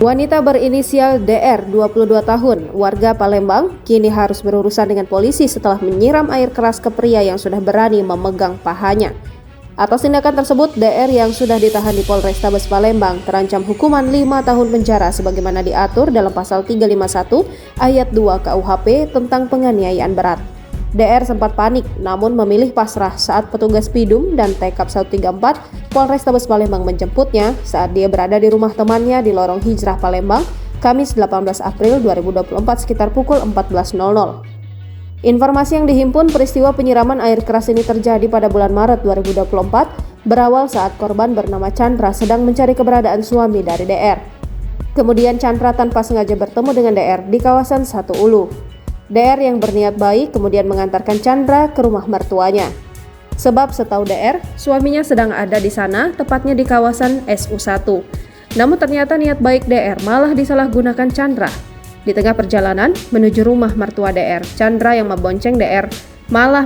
Wanita berinisial DR, 22 tahun, warga Palembang, kini harus berurusan dengan polisi setelah menyiram air keras ke pria yang sudah berani memegang pahanya. Atas tindakan tersebut, DR yang sudah ditahan di Polrestabes Palembang terancam hukuman 5 tahun penjara sebagaimana diatur dalam pasal 351 ayat 2 KUHP tentang penganiayaan berat. DR sempat panik namun memilih pasrah saat petugas Pidum dan Tekap 134 Polrestabes Palembang menjemputnya saat dia berada di rumah temannya di Lorong Hijrah Palembang, Kamis 18 April 2024 sekitar pukul 14.00. Informasi yang dihimpun, peristiwa penyiraman air keras ini terjadi pada bulan Maret 2024, berawal saat korban bernama Chandra sedang mencari keberadaan suami dari DR. Kemudian Chandra tanpa sengaja bertemu dengan DR di kawasan Satu Ulu. DR yang berniat baik kemudian mengantarkan Chandra ke rumah mertuanya. Sebab setahu DR, suaminya sedang ada di sana, tepatnya di kawasan SU1. Namun ternyata niat baik DR malah disalahgunakan Chandra. Di tengah perjalanan menuju rumah mertua DR, Chandra yang membonceng DR malah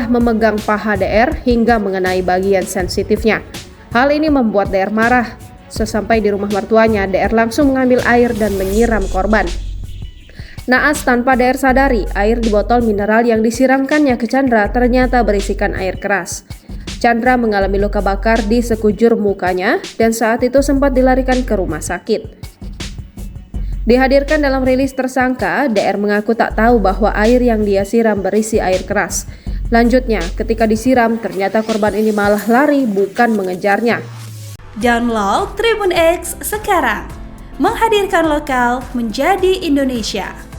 memegang paha DR hingga mengenai bagian sensitifnya. Hal ini membuat DR marah. Sesampai di rumah mertuanya, DR langsung mengambil air dan menyiram korban. Naas tanpa DR sadari, air di botol mineral yang disiramkannya ke Chandra ternyata berisikan air keras. Chandra mengalami luka bakar di sekujur mukanya dan saat itu sempat dilarikan ke rumah sakit. Dihadirkan dalam rilis tersangka, DR mengaku tak tahu bahwa air yang dia siram berisi air keras. Lanjutnya, ketika disiram, ternyata korban ini malah lari bukan mengejarnya. Download Tribun X sekarang, menghadirkan lokal menjadi Indonesia.